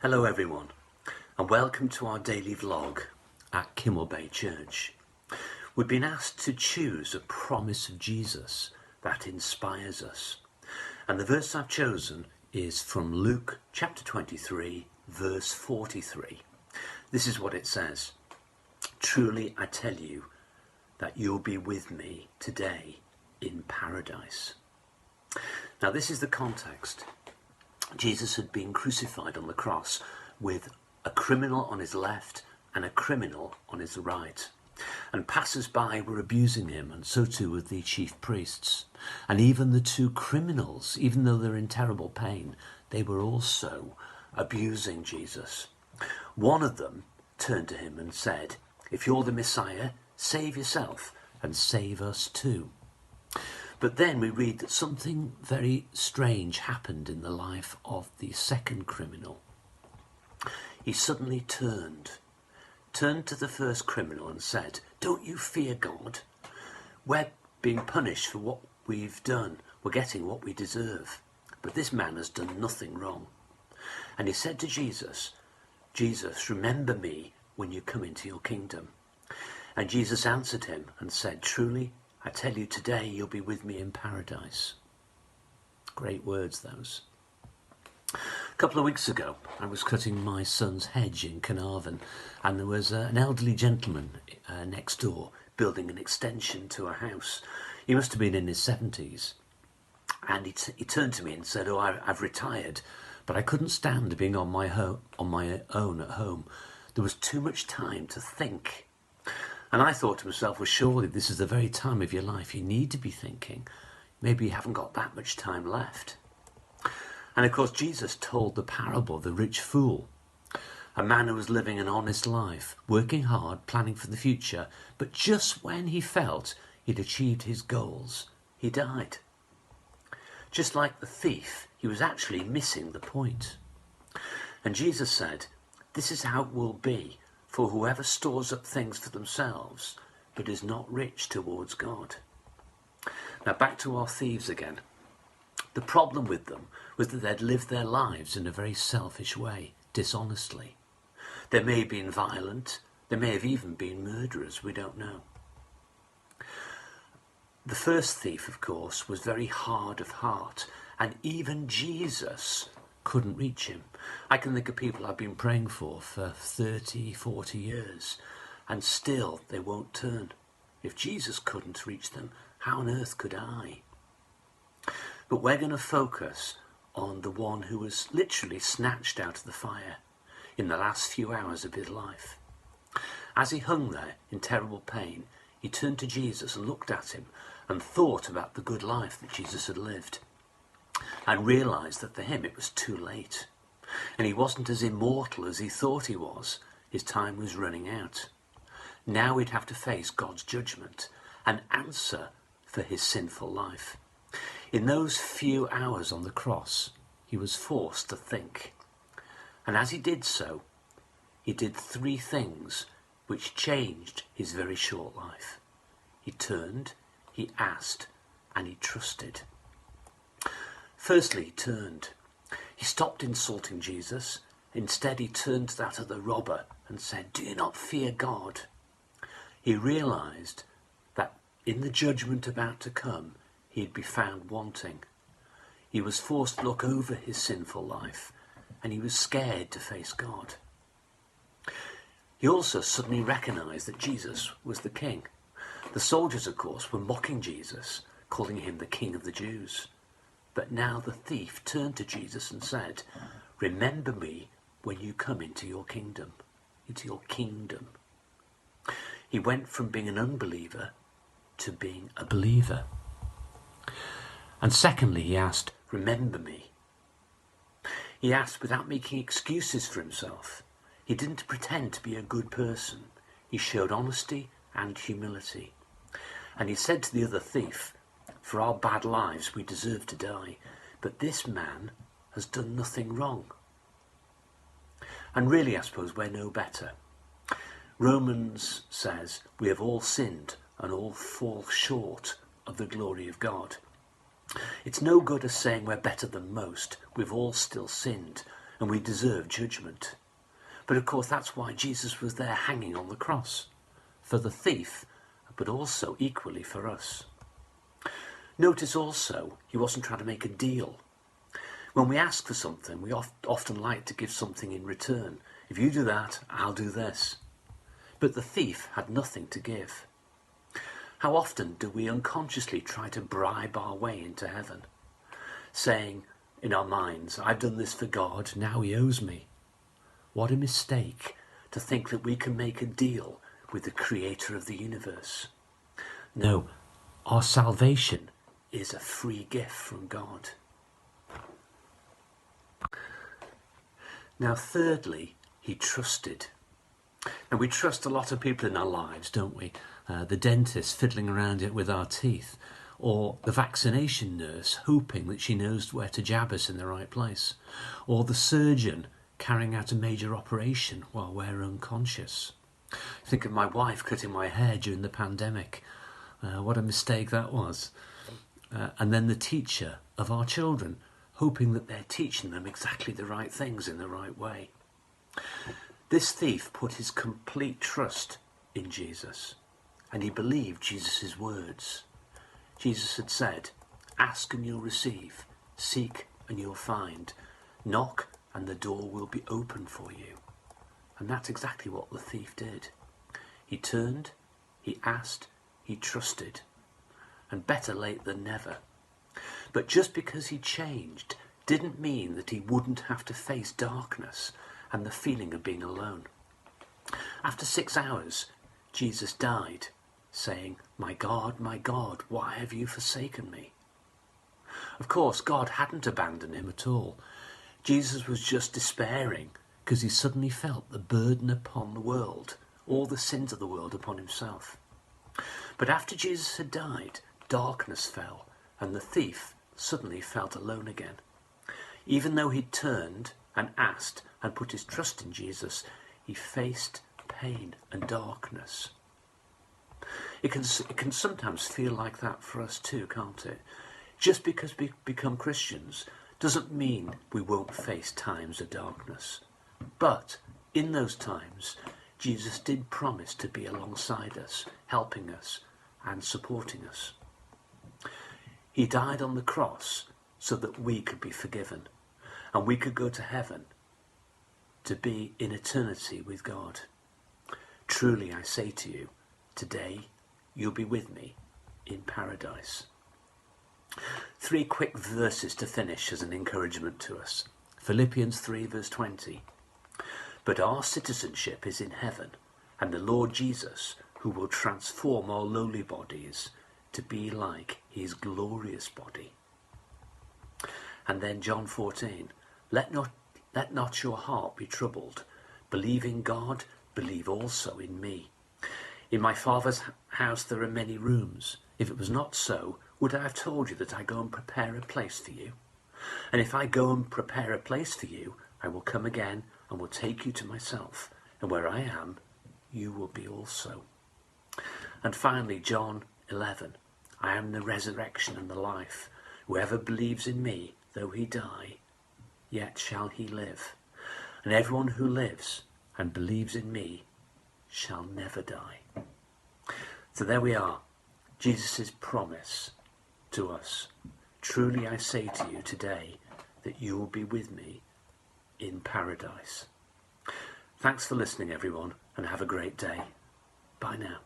Hello everyone, and welcome to our daily vlog at Kimmel Bay Church. We've been asked to choose a promise of Jesus that inspires us. And the verse I've chosen is from Luke chapter 23, verse 43. This is what it says. Truly I tell you that you'll be with me today in paradise. Now this is the context. Jesus had been crucified on the cross with a criminal on his left and a criminal on his right. And passers-by were abusing him, and so too were the chief priests. And even the two criminals, even though they're in terrible pain, they were also abusing Jesus. One of them turned to him and said, "If you're the Messiah, save yourself and save us too." But then we read that something very strange happened in the life of the second criminal. He suddenly turned to the first criminal and said, "Don't you fear God? We're being punished for what we've done. We're getting what we deserve. But this man has done nothing wrong." And he said to Jesus, "Jesus, remember me when you come into your kingdom." And Jesus answered him and said, "Truly, I tell you today you'll be with me in paradise." Great words, those. A couple of weeks ago, I was cutting my son's hedge in Carnarvon, and there was an elderly gentleman next door building an extension to a house. He must have been in his 70s. And he turned to me and said, I've retired, but I couldn't stand being on my own at home. There was too much time to think. And I thought to myself, well, surely this is the very time of your life you need to be thinking. Maybe you haven't got that much time left. And of course, Jesus told the parable of the rich fool, a man who was living an honest life, working hard, planning for the future, but just when he felt he'd achieved his goals, he died. Just like the thief, he was actually missing the point. And Jesus said, this is how it will be for whoever stores up things for themselves, but is not rich towards God. Now back to our thieves again. The problem with them was that they'd lived their lives in a very selfish way, dishonestly. They may have been violent, they may have even been murderers, we don't know. The first thief, of course, was very hard of heart, and even Jesus couldn't reach him. I can think of people I've been praying for 30, 40 years, and still they won't turn. If Jesus couldn't reach them, how on earth could I? But we're going to focus on the one who was literally snatched out of the fire in the last few hours of his life. As he hung there in terrible pain, he turned to Jesus and looked at him and thought about the good life that Jesus had lived, and realised that for him it was too late. And he wasn't as immortal as he thought he was. His time was running out. Now he'd have to face God's judgment and answer for his sinful life. In those few hours on the cross, he was forced to think. And as he did so, he did three things which changed his very short life. He turned, he asked, and he trusted. Firstly, he turned. He stopped insulting Jesus. Instead, he turned to that other robber and said, "Do you not fear God?" He realised that in the judgment about to come, he'd be found wanting. He was forced to look over his sinful life, and he was scared to face God. He also suddenly recognised that Jesus was the king. The soldiers, of course, were mocking Jesus, calling him the King of the Jews. But now the thief turned to Jesus and said, "Remember me when you come into your kingdom." Into your kingdom. He went from being an unbeliever to being a believer. And secondly, he asked, "Remember me." He asked without making excuses for himself. He didn't pretend to be a good person. He showed honesty and humility. And he said to the other thief, "For our bad lives we deserve to die, but this man has done nothing wrong." And really, I suppose, we're no better. Romans says we have all sinned and all fall short of the glory of God. It's no good us saying we're better than most. We've all still sinned. and we deserve judgment. But of course that's why Jesus was there hanging on the cross, for the thief, but also equally for us. Notice also, he wasn't trying to make a deal. When we ask for something, we often like to give something in return. If you do that, I'll do this. But the thief had nothing to give. How often do we unconsciously try to bribe our way into heaven, saying in our minds, I've done this for God, now he owes me. What a mistake to think that we can make a deal with the creator of the universe. No, our salvation is a free gift from God. Now, thirdly, he trusted. And we trust a lot of people in our lives, don't we? The dentist fiddling around it with our teeth, or the vaccination nurse hoping that she knows where to jab us in the right place, or the surgeon carrying out a major operation while we're unconscious. Think of my wife cutting my hair during the pandemic. What a mistake that was. And then the teacher of our children, hoping that they're teaching them exactly the right things in the right way. This thief put his complete trust in Jesus, and he believed Jesus' words. Jesus had said, ask and you'll receive, seek and you'll find, knock and the door will be open for you. And that's exactly what the thief did. He turned, he asked, he trusted, and better late than never. But just because he changed didn't mean that he wouldn't have to face darkness and the feeling of being alone. After 6 hours, Jesus died, saying, my God, why have you forsaken me? Of course, God hadn't abandoned him at all. Jesus was just despairing because he suddenly felt the burden upon the world, all the sins of the world upon himself. But after Jesus had died, darkness fell, and the thief suddenly felt alone again. Even though he'd turned and asked and put his trust in Jesus, he faced pain and darkness. It can sometimes feel like that for us too, can't it? Just because we become Christians doesn't mean we won't face times of darkness. But in those times, Jesus did promise to be alongside us, helping us and supporting us. He died on the cross so that we could be forgiven and we could go to heaven to be in eternity with God. Truly I say to you, today you'll be with me in paradise. 3 quick verses to finish as an encouragement to us. Philippians 3 verse 20. But our citizenship is in heaven, and the Lord Jesus, who will transform our lowly bodies to be like his glorious body. And then John 14. Let not your heart be troubled. Believe in God, believe also in me. In my Father's house there are many rooms. If it was not so, would I have told you that I go and prepare a place for you? And if I go and prepare a place for you, I will come again and will take you to myself, and where I am, you will be also. And finally, John 11. I am the resurrection and the life. Whoever believes in me, though he die, yet shall he live. And everyone who lives and believes in me shall never die. So there we are, Jesus' promise to us. Truly I say to you today that you will be with me in paradise. Thanks for listening, everyone, and have a great day. Bye now.